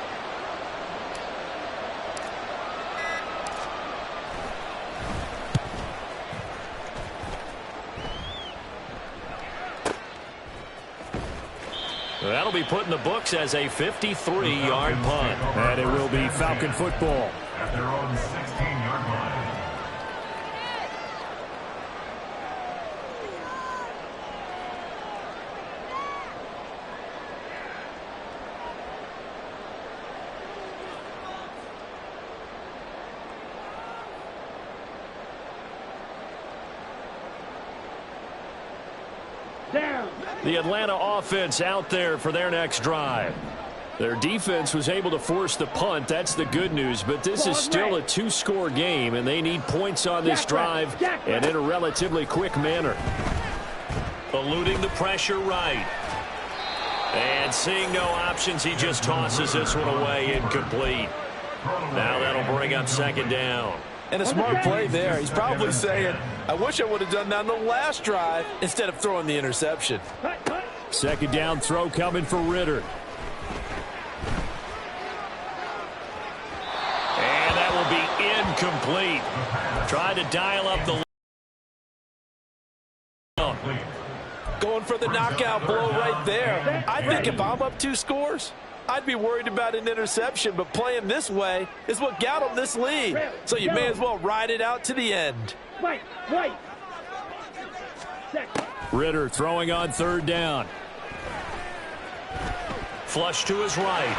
That'll be put in the books as a 53-yard punt. And it will be Falcon football.
At their own 16-yard line.
The Atlanta offense out there for their next drive. Their defense was able to force the punt. That's the good news. But this is still a 2-score game, and they need points on this drive and in a relatively quick manner. Eluding the pressure right. And seeing no options, he just tosses this one away incomplete. Now that'll bring up 2nd down.
And a smart play there. He's probably saying, I wish I would have done that on the last drive instead of throwing the interception.
2nd down throw coming for Ritter. And that will be incomplete. Tried to dial up the...
Going for the knockout blow right there. I think if I'm up 2 scores, I'd be worried about an interception, but playing this way is what got him this lead. So you may as well ride it out to the end.
Ritter throwing on 3rd down. Flush to his right.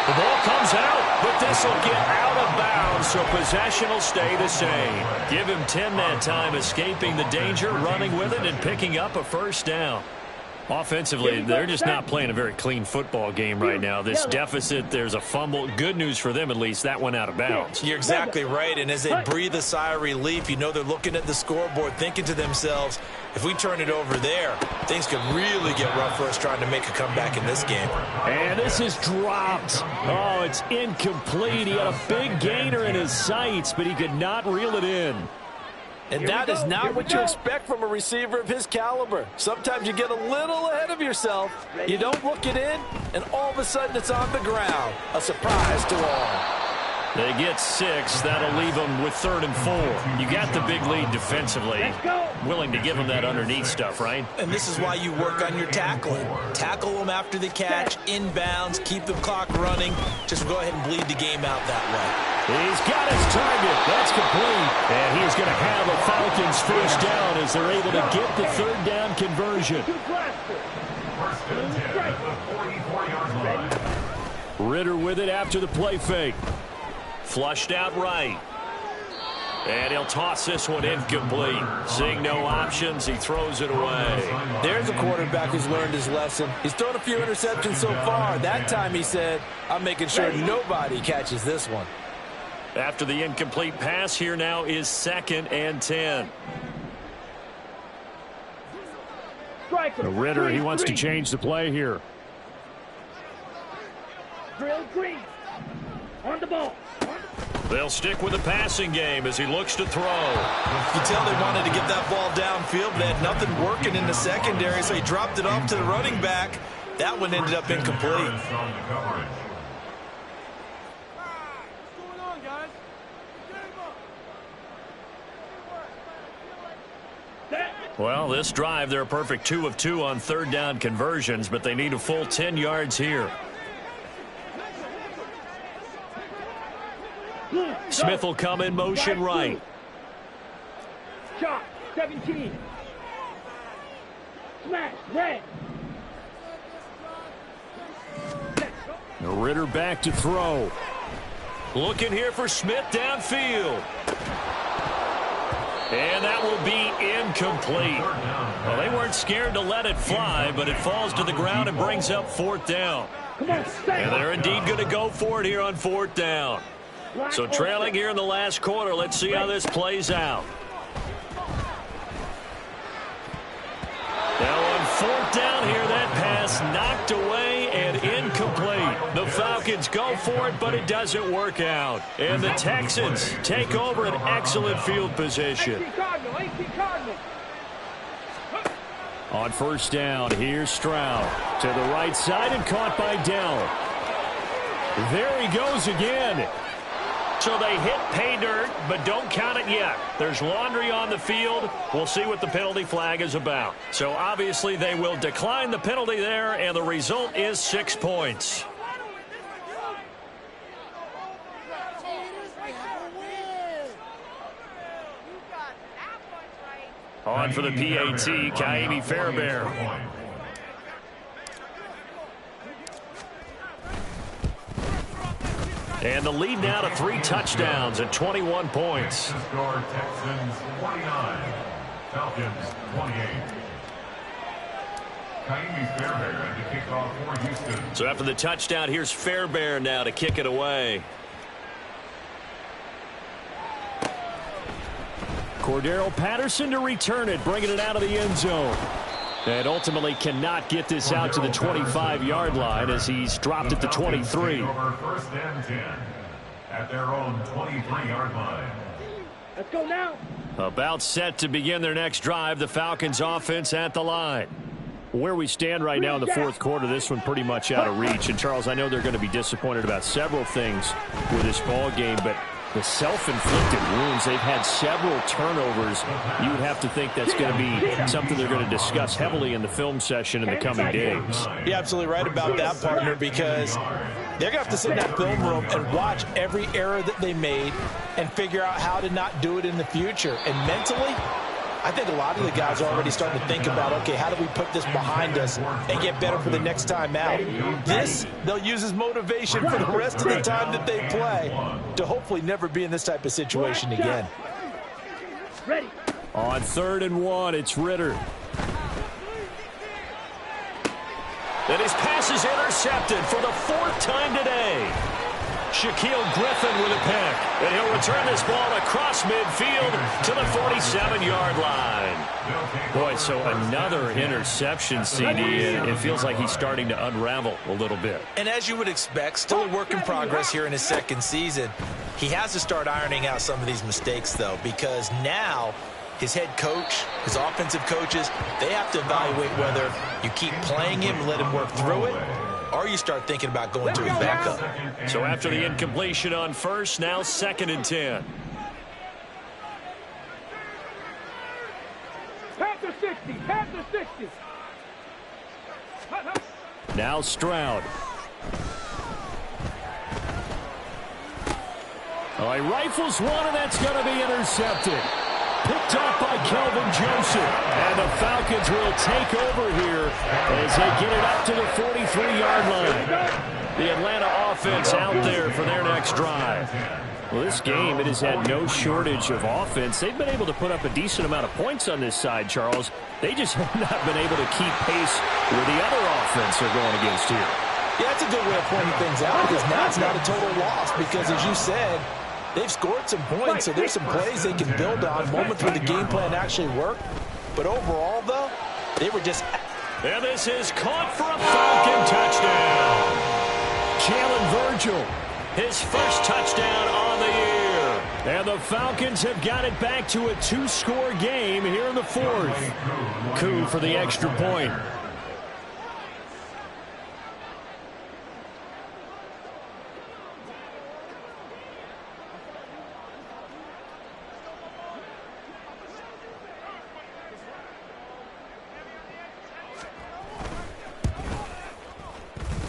The ball comes out, but this will get out of bounds, so possession will stay the same. Give him 10 that time, escaping the danger, running with it, and picking up a first down. Offensively, they're just not playing a very clean football game right now. This deficit, there's a fumble. Good news for them, at least. That went out of bounds.
You're exactly right, and as they breathe a sigh of relief, you know they're looking at the scoreboard, thinking to themselves, if we turn it over there, things could really get rough for us trying to make a comeback in this game.
And this is dropped. Oh, it's incomplete. He had a big gainer in his sights, but he could not reel it in.
And that is not what you expect from a receiver of his caliber. Sometimes you get a little ahead of yourself. You don't look it in, and all of a sudden it's on the ground. A surprise to all.
They get 6. That'll leave them with 3rd and 4. You got the big lead defensively. Willing to give them that underneath stuff, right?
And this is why you work on your tackling. Tackle them after the catch, inbounds, keep the clock running. Just go ahead and bleed the game out that way.
He's got his target. That's complete. And he's going to have a Falcons first down as they're able to get the 3rd down conversion.
First and 10 at the 44-yard line.
Ritter with it after the play fake. Flushed out right. And he'll toss this one incomplete. Seeing no options, he throws it away.
There's a quarterback who's learned his lesson. He's thrown a few interceptions so far. That time he said, I'm making sure nobody catches this one.
After the incomplete pass, here now is 2nd and 10. Ritter, he wants to change the play here.
Drill green. On the ball.
They'll stick with the passing game as he looks to throw.
You tell they wanted to get that ball downfield, but they had nothing working in the secondary, so he dropped it off to the running back. That one ended up incomplete.
Well, this drive, they're a perfect 2 of 2 on 3rd down conversions, but they need a full 10 yards here. Smith will come in motion right.
Shot, 17. Smash, red.
Ritter back to throw. Looking here for Smith downfield. And that will be incomplete. Well, they weren't scared to let it fly, but it falls to the ground and brings up 4th down. And they're indeed going to go for it here on 4th down. So trailing here in the last quarter. Let's see how this plays out. Now on 4th down here, that pass knocked away and incomplete. The Falcons go for it, but it doesn't work out. And the Texans take over an excellent field position. On 1st down, here's Stroud to the right side and caught by Dell. There he goes again. So they hit pay dirt, but don't count it yet. There's laundry on the field. We'll see what the penalty flag is about. So obviously they will decline the penalty there, and the result is 6 points. On for the PAT, Kaimi Fairbairn. And the lead now to 3 touchdowns and 21 points.
Score Texans 49, Falcons 28. Kaimi Fairbairn to kick off for Houston.
So after the touchdown, here's Fairbairn now to kick it away. Cordero Patterson to return it, bringing it out of the end zone. And ultimately cannot get this out to the 25-yard line as he's dropped at the 23.
First and 10 at their own 23-yard line.
Let's go now.
About set to begin their next drive, the Falcons offense at the line. Where we stand right now in the 4th quarter, this one pretty much out of reach. And Charles, I know they're going to be disappointed about several things with this ball game, but the self-inflicted wounds, they've had several turnovers. You would have to think that's going to be something they're going to discuss heavily in the film session in the coming days.
You're absolutely right about that, partner, because they're going to have to sit in that film room and watch every error that they made and figure out how to not do it in the future. And mentally, I think a lot of the guys are already starting to think about, okay, how do we put this behind us and get better for the next time out? This, they'll use as motivation for the rest of the time that they play to hopefully never be in this type of situation again.
Ready.
On 3rd and 1, it's Ritter.
And his pass is intercepted for the 4th time today. Shaquille Griffin with a pick. And he'll return this ball across midfield to the 47-yard line.
Boy, so another interception, CD. And it feels like he's starting to unravel a little bit.
And as you would expect, still a work in progress here in his 2nd season. He has to start ironing out some of these mistakes, though, because now his head coach, his offensive coaches, they have to evaluate whether you keep playing him and let him work through it, or you start thinking about going to his backup.
So after the incompletion on 1st, now 2nd and 10.
Panther 60. Panther 60.
Now Stroud. Oh, he rifles one, and that's going to be intercepted. Picked up by Kelvin Joseph. And the Falcons will take over here as they get it up to the 43-yard line. The Atlanta offense out there for their next drive. Well, this game, it has had no shortage of offense. They've been able to put up a decent amount of points on this side, Charles. They just have not been able to keep pace with the other offense they're going against here.
Yeah, that's a good way of pointing things out, because now it's not a total loss, because as you said, they've scored some points, so there's some plays they can build on, moments where the game plan actually worked. But overall, though, they were just...
And this is caught for a Falcon touchdown.
Jalen Virgil,
his 1st touchdown on the year.
And the Falcons have got it back to a 2-score game here in the 4th. Koo for the extra point.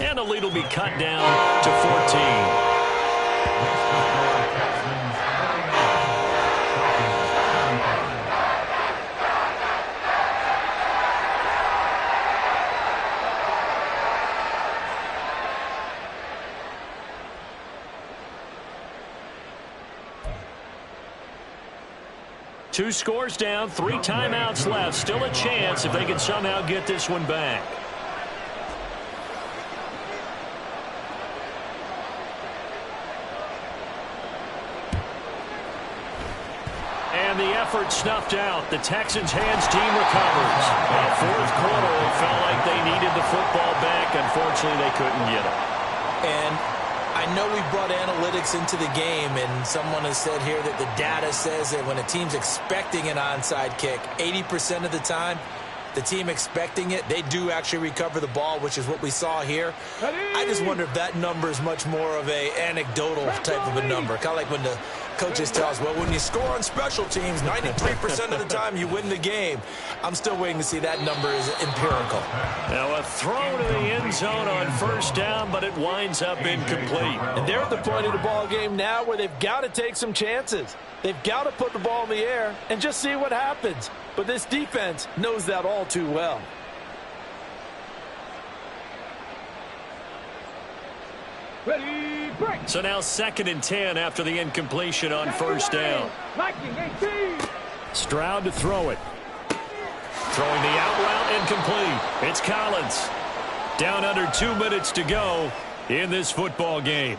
And the lead will be cut down to 14. Two scores down, 3 timeouts left. Still a chance if they can somehow get this one back. And the effort snuffed out. The Texans' hands team recovers. In the 4th quarter, it felt like they needed the football back. Unfortunately, they couldn't get it.
And I know we brought analytics into the game, and someone has said here that the data says that when a team's expecting an onside kick, 80% of the time, the team expecting it, they do actually recover the ball, which is what we saw here. I just wonder if that number is much more of a anecdotal type of a number. Kind of like when the coaches tell us, well, when you score on special teams, 93% of the time you win the game. I'm still waiting to see that number is empirical.
Now a throw to the end zone on 1st down, but it winds up incomplete.
And they're at the point of the ball game now where they've got to take some chances. They've got to put the ball in the air and just see what happens. But this defense knows that all too well.
Ready, break.
So now 2nd and 10 after the incompletion on 1st down.
Liking 18.
Stroud to throw it.
Throwing the out route incomplete. It's Collins. Down under 2 minutes to go in this football game.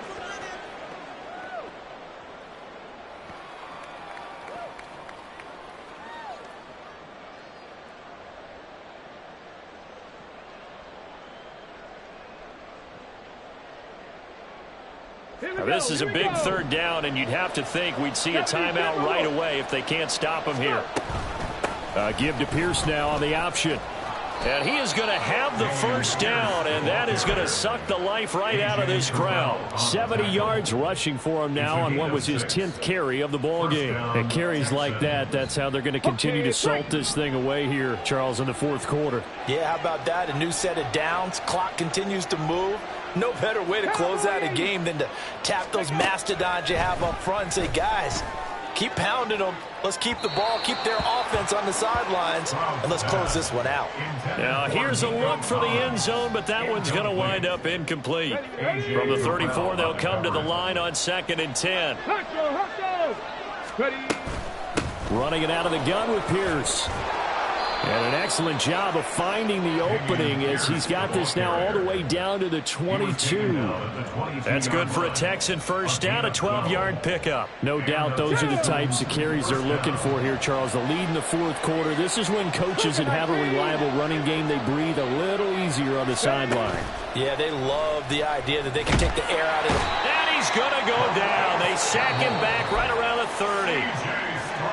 Now, this is a big 3rd down, and you'd have to think we'd see a timeout right away if they can't stop him here.
Give to Pierce now on the option.
And he is going to have the 1st down, and that is going to suck the life right out of this crowd.
70 yards rushing for him now on what was his 10th carry of the ball game. And carries like that, that's how they're going to continue to salt this thing away here, Charles, in the 4th quarter.
Yeah, how about that? A new set of downs. Clock continues to move. No better way to close out a game than to tap those mastodons you have up front and say, guys, Keep pounding them. Let's keep the ball, keep their offense on the sidelines, and let's close this one out.
Now, here's a look for the end zone, but that one's going to wind up incomplete. From the 34, they'll come to the line on 2nd and 10. Running it out of the gun with Pierce. And an excellent job of finding the opening as he's got this now all the way down to the 22. That's good for a Texan first down, a 12-yard pickup. No doubt those are the types of carries they're looking for here, Charles. The lead in the 4th quarter. This is when coaches that have a reliable running game, they breathe a little easier on the sideline.
Yeah, they love the idea that they can take the air out of it.
And he's going to go down. They sack him back right around the 30.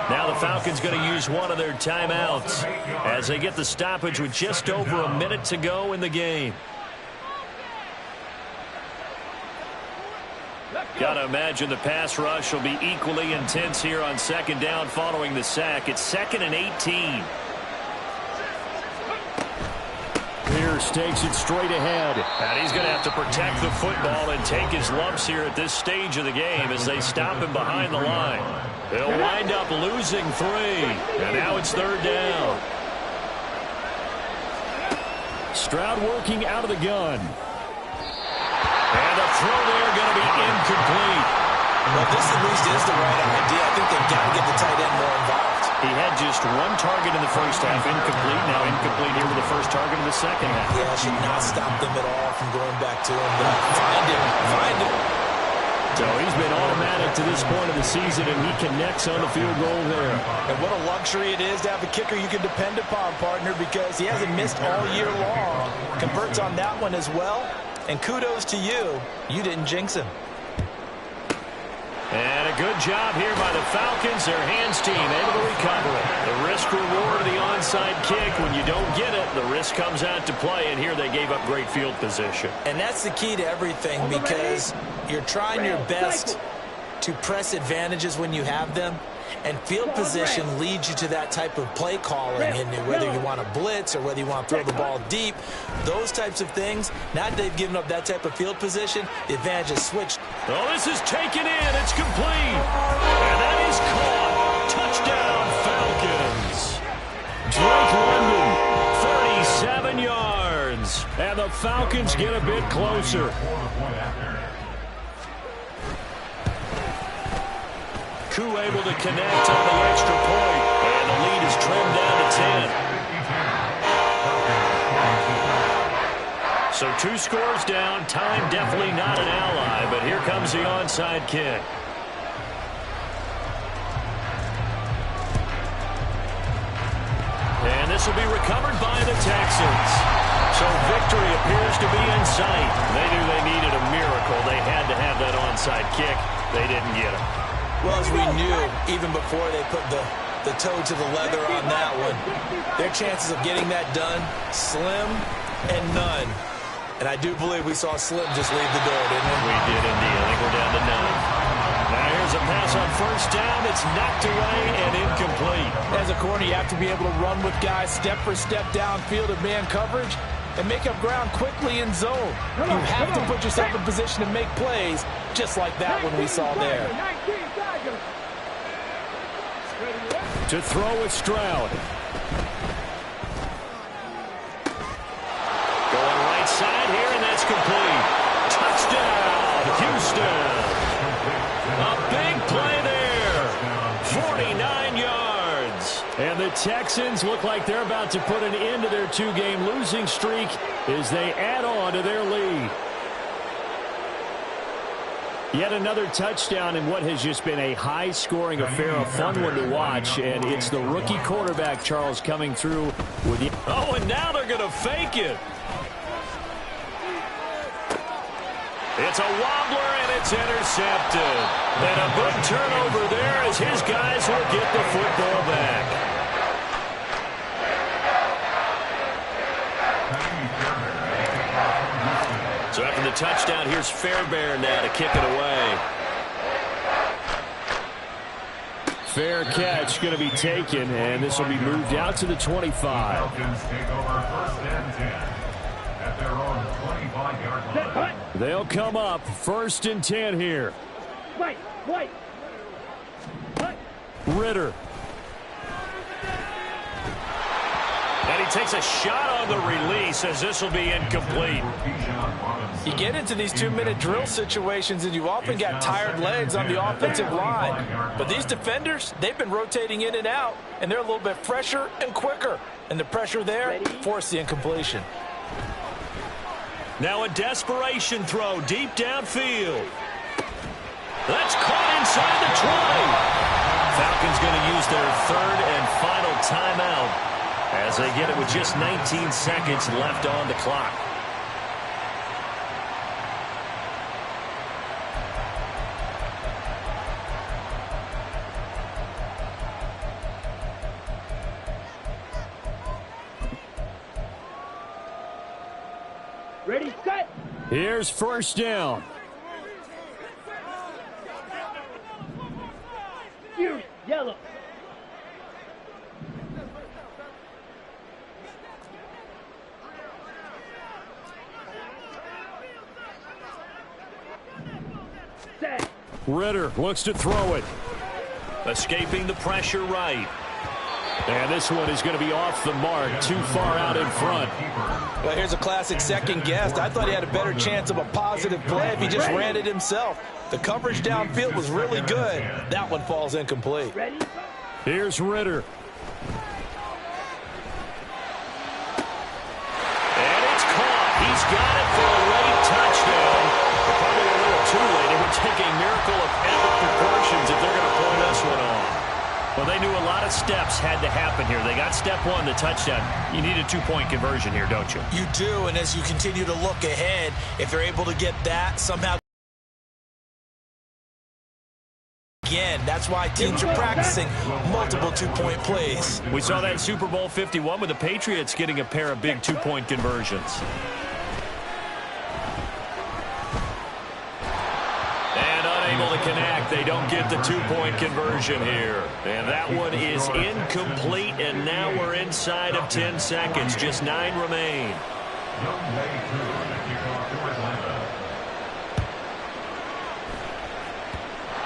Now the Falcons going to use one of their timeouts as they get the stoppage with just over a minute to go in the game. Got to imagine the pass rush will be equally intense here on 2nd down following the sack. It's 2nd and 18. Pierce takes it straight ahead. And he's going to have to protect the football and take his lumps here at this stage of the game as they stop him behind the line. They'll wind up losing 3. And now it's 3rd down. Stroud working out of the gun. And the throw there going to be incomplete.
Well, this at least is the right idea. I think they've got to get the tight end more involved.
He had just 1 target in the first half, incomplete. Now incomplete here with the first target in the second half.
Yeah, should not stop them at all from going back to him. But find him.
So he's been automatic to this point of the season, and he connects on the field goal there.
And what a luxury it is to have a kicker you can depend upon, partner, because he hasn't missed all year long. Converts on that one as well. And kudos to you. You didn't jinx him.
And a good job here by the Falcons. Their hands team able to recover it. The risk reward of the onside kick. When you don't get it, the risk comes out to play. And here they gave up great field position.
And that's the key to everything, because you're trying your best to press advantages when you have them. And field position leads you to that type of play calling. And whether you want to blitz or whether you want to throw the ball deep, those types of things, now that they've given up that type of field position, the advantage is switched.
Oh, this is taken in. It's complete. And that is caught. Touchdown, Falcons. Drake London, 37 yards. And the Falcons get a bit closer. Koo able to connect on the extra point. And the lead is trimmed down to 10. So 2 scores down. Time definitely not an ally, but here comes the onside kick. And this will be recovered by the Texans. So victory appears to be in sight. They knew they needed a miracle. They had to have that onside kick. They didn't get it.
Well, as we knew, even before they put the toe to the leather on that one, their chances of getting that done, slim and none. And I do believe we saw Slim just leave the door, didn't we?
We did indeed. I think we're down to 9. Now here's a pass on first down. It's knocked away and incomplete.
As a corner, you have to be able to run with guys step for step downfield in man coverage and make up ground quickly in zone. You have to put yourself in position to make plays, just like that one we saw there.
To throw with Stroud. Going right side here, and that's complete. Touchdown, Houston. A big play there. 49 yards. And the Texans look like they're about to put an end to their 2-game losing streak as they add on to their lead. Yet another touchdown in what has just been a high-scoring affair, a fun one to watch. And it's the rookie quarterback, Charles, coming through with the... Oh, and now they're going to fake it. It's a wobbler, and it's intercepted. And a big turnover there as his guys will get the football back. So after the touchdown, here's Fairbairn now to kick it away. Fair catch going to be taken, and this will be moved out to the 25.
Falcons take over 1st and 10 at their own 25-yard line.
They'll come up 1st and 10 here.
Wait.
Ritter.
And he takes a shot on the release as this will be incomplete.
You get into these 2-minute drill situations and you often got tired legs on the offensive line. But these defenders, they've been rotating in and out, and they're a little bit fresher and quicker. And the pressure there forced the incompletion.
Now a desperation throw deep downfield. That's caught inside the 20. Falcons going to use their third and final timeout as they get it with just 19 seconds left on the clock.
Ready, set.
Here's first down.
You, yellow. Set.
Ritter looks to throw it.
Escaping the pressure right.
And this one is going to be off the mark, too far out in front.
Well, here's a classic second guess. I thought he had a better chance of a positive play if he just ran it himself. The coverage downfield was really good. That one falls incomplete.
Ready.
Here's Ritter.
And it's caught. He's got it for a late touchdown. They're probably a little too late. It would take a miracle of epic proportions if they're going to pull this one off. Well, they knew a lot of steps had to happen here. They got step one, the touchdown. You need a two-point conversion here, don't you?
You do, and as you continue to look ahead, if they're able to get that somehow again, that's why teams are practicing multiple two-point plays.
We saw that in Super Bowl 51 with the Patriots getting a pair of big two-point conversions. Unable to connect. They don't get the two-point conversion here. And that one is incomplete, and now we're inside of 10 seconds. Just 9 remain.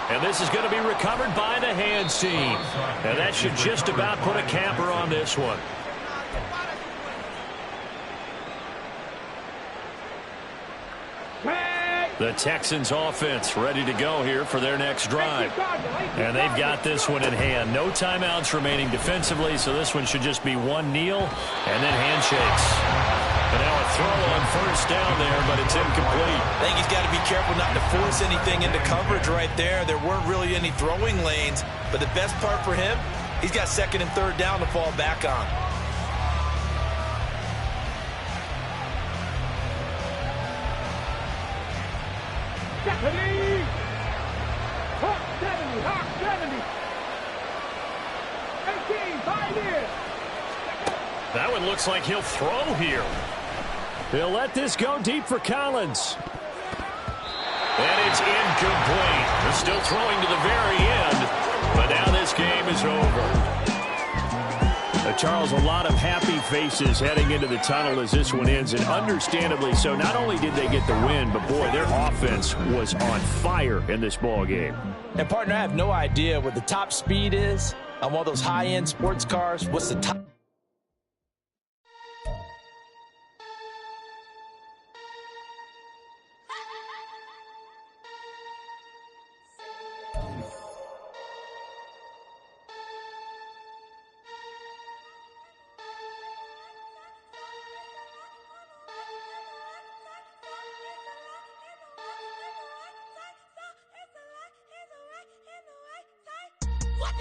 And this is going to be recovered by the hands team. And that should just about put a capper on this one. The Texans offense ready to go here for their next drive. And they've got this one in hand. No timeouts remaining defensively, so this one should just be one kneel and then handshakes. And now a throw on first down there, but it's incomplete.
I think he's got to be careful not to force anything into coverage right there. There weren't really any throwing lanes, but the best part for him, he's got second and third down to fall back on.
Stephanie! Hawk 70, Hawk 70. 18, 5 years.
That one looks like he'll throw here.
He'll let this go deep for Collins.
And it's incomplete. They're still throwing to the very end, but now this game is over.
Charles, a lot of happy faces heading into the tunnel as this one ends, and understandably so. Not only did they get the win, but boy, their offense was on fire in this ball game.
And partner, I have no idea what the top speed is on one of those high-end sports cars. What's the top?
What?